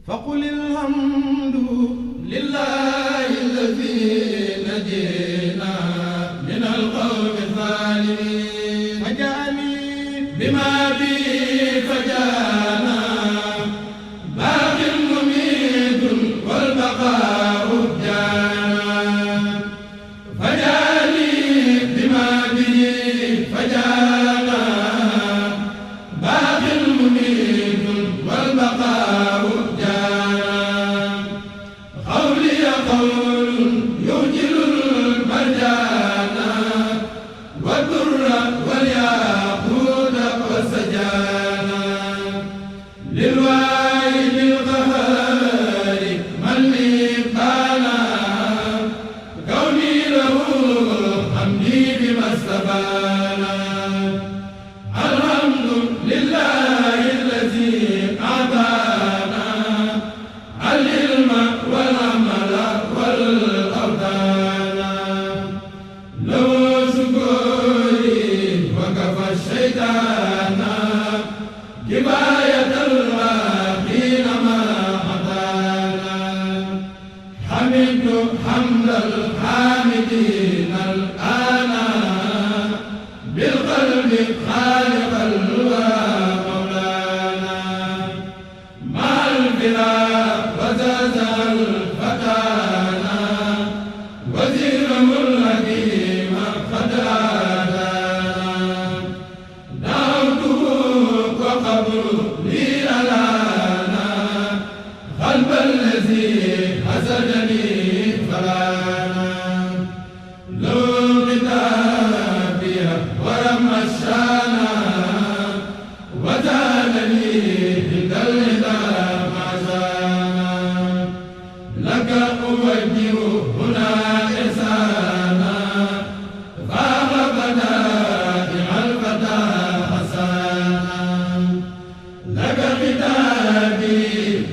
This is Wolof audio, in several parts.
فقل الحمد لله الذي نجينا من القوم الظالمين فجاني بما بي فجانا باق مميت والبقاء جانا فجاني بما بي فجانا باق مميت والبقاء قول يوجل المرجان والدر والياقوت والسجان للواحد القهار من لي بانا كوني له حمدي بما استبانا الحمد لله الذي أعطانا العلم والعمل والأوطان لو شكري وكفى الشيطان كفاية الواقين ما أتانا حمدت حمد الحامدين الآن بالقلب خالق مولانا مع الفراق وزاد الفتانا وزير الحكيم فتانا دعوته وقبره لي ألانا قلب الذي حسدني فلانا لو كتابي ورم الشانا وزادني عند الهدى لك أوجه هنا إحسانا فاق بدائع الفتى حسانا لك كتابي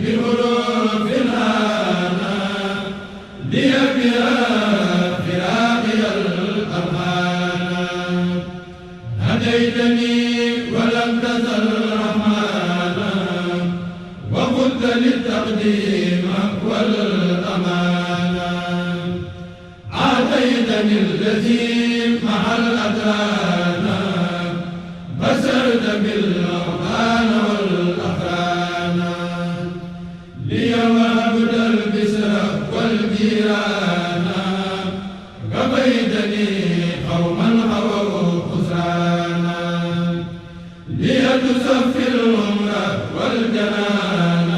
بحروف الآنا لي بها فراقي الأرحانا هديتني ولم تزل رحمانا وقلت للتقديم والأمانة أعطيتني الذي مع الأدران بشرت بالأوطان والأقران لي وهبت البشر والجيران كفيتني قوما هووا خسرانا ليتصفي العمر والجنان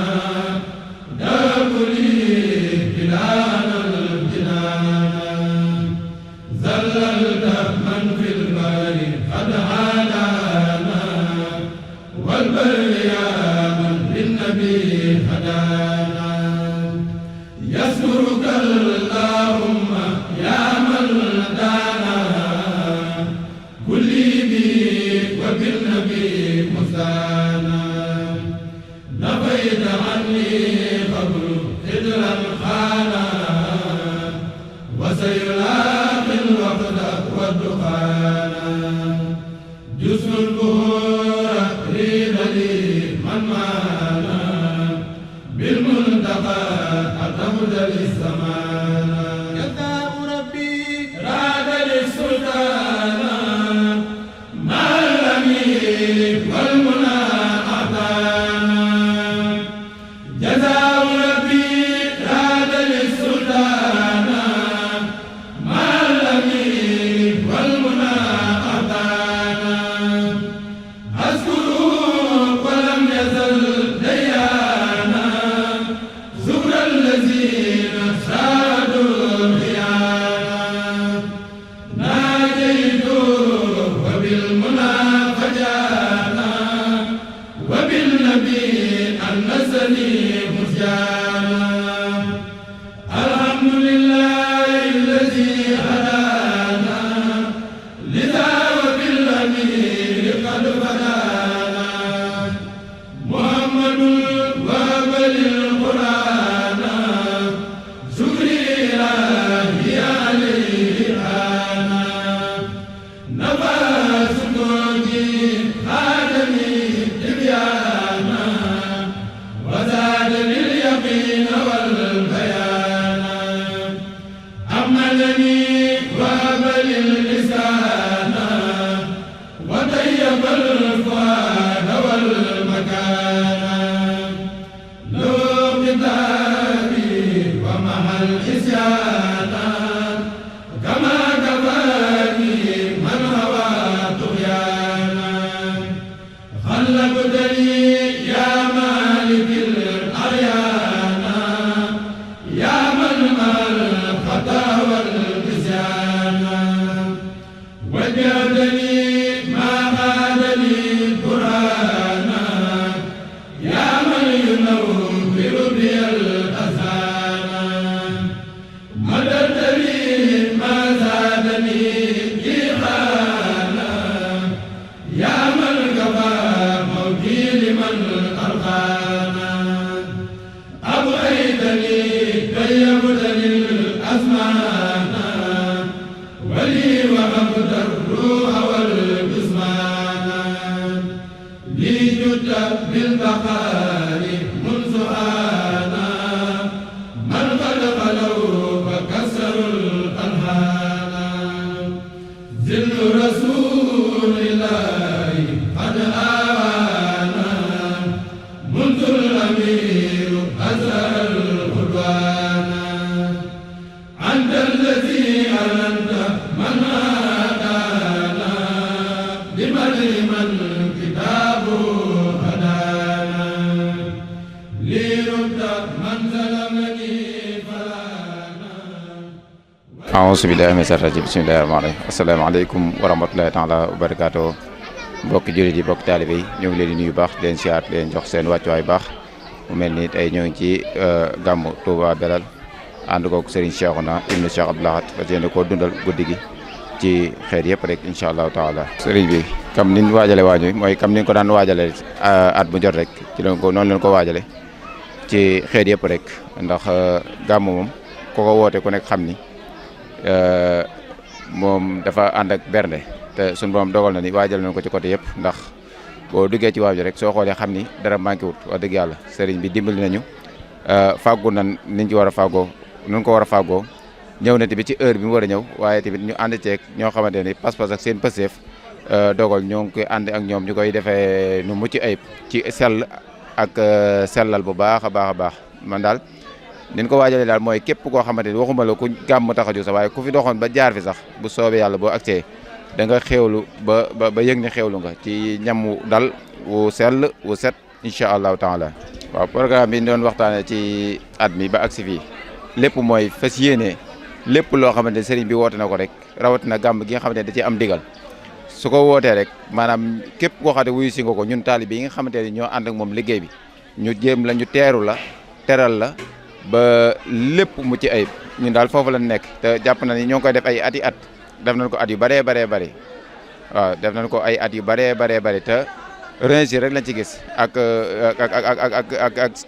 بلانا الجنان زللت من في البر قد هدانا والبر يا من للنبي هدانا يسرك اللهم يا من دانا كلي بي وبالنبي مستانا نفيت عني قبل خدرا خانا وسيلاقي الوقت والدخانا جسم البهور ريد لي من مانا بالمنتقى أتمد للسمانا يداء ربي راد للسلطانا مع الأمير والمنى أعطانا جزاء ربي راد للسلطان مع الأمير والمنى أعطانا أذكره ولم يزل ديانا زهر الذين سادوا الخيانة ناجيته وبالمنى فجانا وبالنبي أنسني مزجانا الحمد لله الذي هدانا لذا وبالأمير قد فدانا محمد وابل القرآن شكري إلهي عليه آنا نفى سكوتي خادمي تبيانا وزاد لليا auzu billaahi mina shaytaani rajiim bismillaahi rahmaani rahiim asalaamaaleykum wa rahmatulaahi taala wa barakaatuh mbokki jullit yi mbokki taalibe yi ñoo ngi leen di nuyu baax di leen siyaat leen jox seen wàccuwaay baax mu mel ni tey ñoo ngi ci gàmmu Touba Belal ànd koog Serigne Cheikhouna ibnu Cheikh Abdou Lahad fas yéene koo dundal guddi gi ci xeet yëpp rek incha allahu taala. Serigne bi comme niñ waajale waañu mooy comme niñ ko daan waajale at bu jot rek ci leen ko noonu leen ko waajale ci xeet yëpp rek ndax gàmmu moom ko ko woote ku nekk xam ni moom dafa ànd ak bernde te suñu borom dogal na ni waajal nañ ko ci côté yëpp ndax boo duggee ci waaju rek soo xoolee xam ni dara manqué wut wax dëgg yàlla sëriñ bi dimbali nañu fàggu nan niñ ci war a fàggoo nun ko war a fàggoo ñëw na tamit ci heure bi mu war a ñëw waaye tamit ñu ànd ceeg ñoo xamante ni pas-pas ak seen pëseef dogal ñoo ngi koy ànd ak ñoom ñu koy defee nu mucc ayib ci sell ak sellal bu baax a baax a baax man daal niñ ko waajalee daal mooy képp koo xamante ni waxuma la ku gàmm tax a jóg sax waaye ku fi doxoon ba jaar fi sax bu soobee yàlla boo agsee da nga xéewlu ba yëg ni xéewlu nga ci ñam wu dal wu sell wu set incha allahu taala. waaw programme bi ñu doon waxtaanee ci at mi ba agsi fii lépp mooy fas yéene lépp loo xamante ne sëriñ bi woote na ko rek rawatina gàmm gi nga xamante ne da ci am digal su ko wootee rek maanaam képp koo xam ne wuyu si nga ko ñun taalibe yi nga xamante ne ñoo ànd ak moom liggéey bi ñu jéem la ñu teeru la teral la ba lépp mu ci ayib ñun daal foofu la nekk te jàpp na ni ñoo ngi koy def ay ati at def nañ ko at yu bëree bëri waaw def nañ ko ay at yu bëree bëri te réussir rek lañ ci gis ak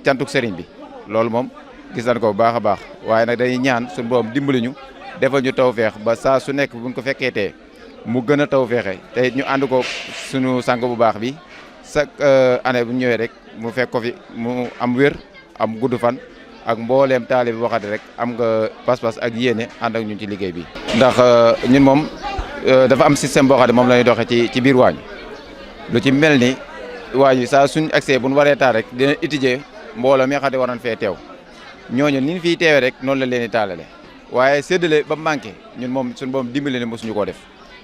cantuk sëriñ bi loolu moom gis nañ ko bu baax a baax waaye nag dañuy ñaan suñu borom dimbali ñu defal ñu tawfeex ba saa su nekk buñ ko fekkeetee mu gën a tawfeexe te ñu ànd ko suñu sang bu baax bi chaque année bu ñu ñëwee rek mu fekk ko fi mu am wér am gudd fan ak mbooleem taalibe bi waxati rek am nga pas-pas ak yéene ànd ak ñun ci liggéey bi. ndax ñun moom dafa am système boo xam ne moom la ñuy doxee ci biir waañ lu ci mel ni waañ saa suñ accès bu ñu waree taal rek dina étudier mbooloo mi nga xam ne war nañ fee teew ñooñu ni ñu fiy teewee rek noonu la leen di taalale waaye séddale ba manqué ñun moom suñu boom dimbali ne mosuñu koo def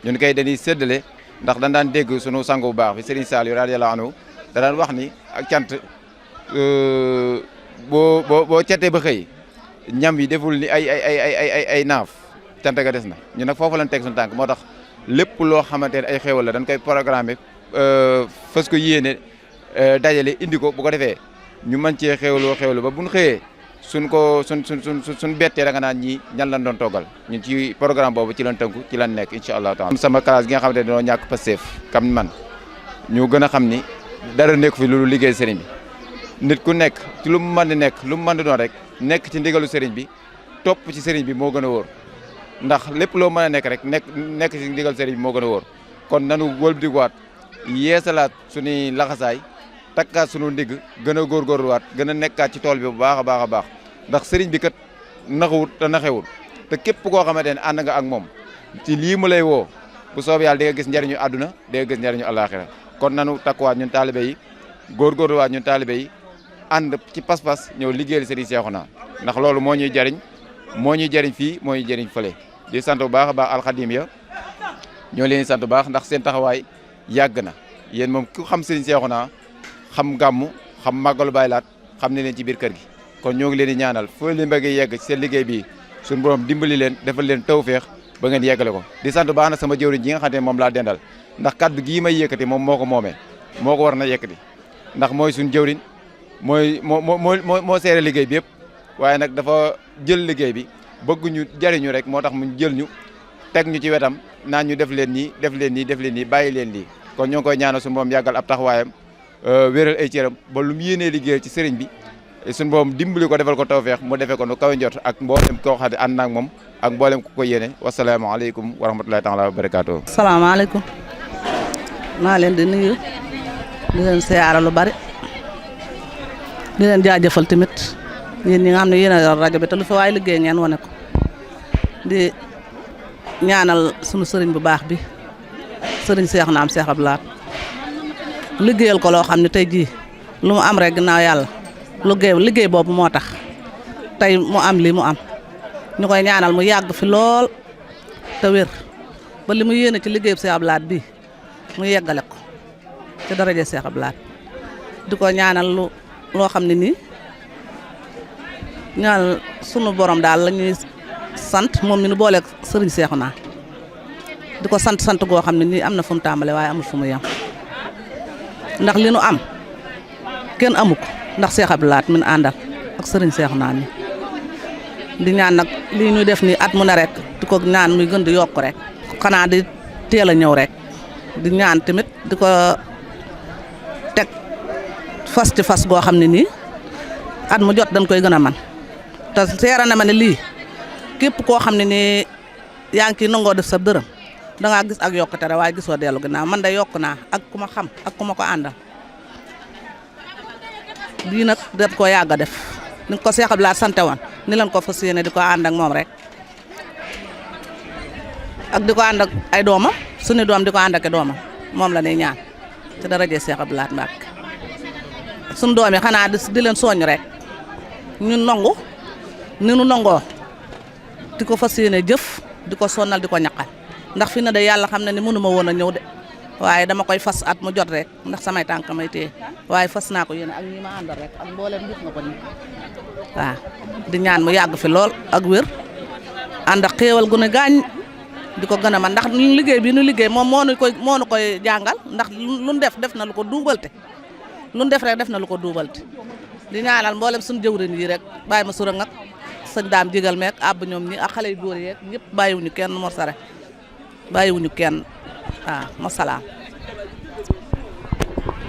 ñun kay dañuy séddale ndax dañ daan dégg sunu sang bu baax bi Serigne Saliou radiyallahu anhu da daan wax ni ak cant. boo catee ba xëy ñam yi deful ni ay naaf cant ga des na ñu nag foofu lañ teg suñu tànk moo tax lépp loo xamante ne ay xéwal la dañ koy programmer fas ko yéene dajale indi ko bu ko defee ñu mën cee xéwlu ba buñ xëyee suñ bettee da nga naan ñii ñan lañ doon toggal ñun ci programme boobu ci lañ tënku ci lañ nekk incha allah taala sama classe gi nga xamante ne dañoo ñàkk Pastef kam man ñu gën a xam ni dara nekk fi loolu liggéey sëriñ bi nit ku nekk ci lu mu mën di nekk lu mu mën di doon rek nekk ci ndigalu sëriñ bi topp ci sëriñ bi moo gën a wóor ndax lépp loo mën a nekk rek nekk ci ndigal sëriñ bi moo gën a wóor kon nanu wëlbatikuwaat yeesalaat suñuy laxasaay takkaat suñu ndigg gën a góorgóorluwaat gën a nekkaat ci tool bi bu baax a baax a baax ndax sëriñ bi kat naxawut te naxewul te képp koo xamante ne ànd nga ak moom ci lii mu lay woo bu soobee yàlla di nga gis njariñu àdduna di nga gis njariñu àllaaxira kon nanu takkuwaat ñun taalibe yi góorgóorluwaat ñun taalibe yi ànd ci pas-pas ñëw liggéeyal Serigne Cheikhouna ndax loolu moo ñuy jariñ fii moo ñuy jariñ fële di sant bu baax a baax alxadim ya ñoo leen di sant bu baax ndax seen taxawaay yàgg na yéen moom ku xam Serigne Cheikhouna xam gàmmu xam màggalu Baay Laat xam ne leen ci biir kër gi kon ñoo ngi leen di ñaanal foo leen bëgg yegg ci seen liggéey bi suñu borom dimbali leen defal leen tawfeex ba ngeen yeggale ko di sant baax na sama jëwriñ ji nga xam ne moom laa dendal ndax kaddu gii may yëkkati moom moo ko moomee moo ko war na yëkkati ndax mooy suñu jëwriñ moo seere liggéey bi yëpp waaye nag dafa jël liggéey bi bëgg ñu jariñu rek moo tax mu jël ñu teg ñu ci wetam naan ñu def leen nii def leen nii def leen nii bàyyi leen lii kon ñoo ngi koy ñaanal suñu borom yàggal ab taxawaayam wéral ay cëram ba lu mu yéenee liggéey ci sëriñ bi suñu borom dimbali ko defal ko tawfeex mu defee ko nu kawe njort ak mboolem koo xam ne ànd naag moom ak mboolem ku ko yéene wasalaamaaleykum wa rahmatulahi taala wa barakaatu. salaamaaleykum maa leen di nuyu di leen siyaara lu bari di leen jaajëfal tamit yéen ñi nga xam ne yéen a yor rajo bi te lu fi waay liggéey ngeen wane ko di ñaanal sunu sëriñ bu baax bi sëriñ Seex Naam Seex Abdu Lahat liggéeyal ko loo xam ne tey jii lu mu am rek ginnaaw yàlla liggéey boobu moo tax tey mu am lii mu am ñu koy ñaanal mu yàgg fi lool te wér ba li mu yéene ci liggéeyu Seex Abdu Lahat bi mu yeggale ko ci daraja Seex Abdu Lahat di ko ñaanal loo xam ne nii ñaanal sunu borom daal la ñuy sant moom mi nu booleeg sëriñ Seexuna di ko sant goo xam ne nii am na fu mu tàmbale waaye amul fu mu yem ndax li nu am kenn amu ko ndax Seex Abdu Lahat min àndal ak sëriñ Seexuna mi di ñaan nag lii ñuy def nii at mu ne rek di ko ñaan muy gën di yokk rek xanaa di teel a ñëw rek di ñaan tamit di ko teg fas ci fas goo xam ne nii at mu jot dañ koy gën a man te seera na ma ne lii képp koo xam ne nii yaa ngi ciy nangoo def sa dërëm dangaa gis ak yokkute rek waaye gisoo dellu ginnaaw man da yokk naa ak ku ma xam ak ku ma ko àndal lii nag dañ koo yàgg a def ni ko Seex Abdu Lahat sante woon ni leen ko fas yéene di ko ànd ak moom rek ak di ko ànd ak ay doomam suñu doom di ko ànd ak doomam moom la ñuy ñaan ci daraja Seex Abdu Lahat Mbàkke suñu doom yi xanaa di leen soññ rek ñu nangu ni nu nangoo di ko fas yéene jëf di ko sonnal di ko ñaqal ndax fi na de yàlla xam na ni mënuma woon a ñëw de waaye dama koy fas at mu jot rek ndax samay tànk may téye waaye fas naa ko yéene ak ñi ma àndal rek ak mboolem gis nga ko ni waaw di ñaan mu yàgg fi lool ak wér ànd ak xéewal gu ne gaañ di ko gën a man ndax liggéey bi nu liggéey moom moo nu koy jàngal ndax lu def na lu ko duubalte lu def rek def na lu ko duubalte di ñaanal mboolem suñu jëwriñ yi rek bàyyi ma surang ak sëñ daam jigal meek àbb ñoom ñi ak xale yu góor yeeg ñëpp bàyyiwuñu kenn mor sare bàyyiwuñu kenn waaw ma salaam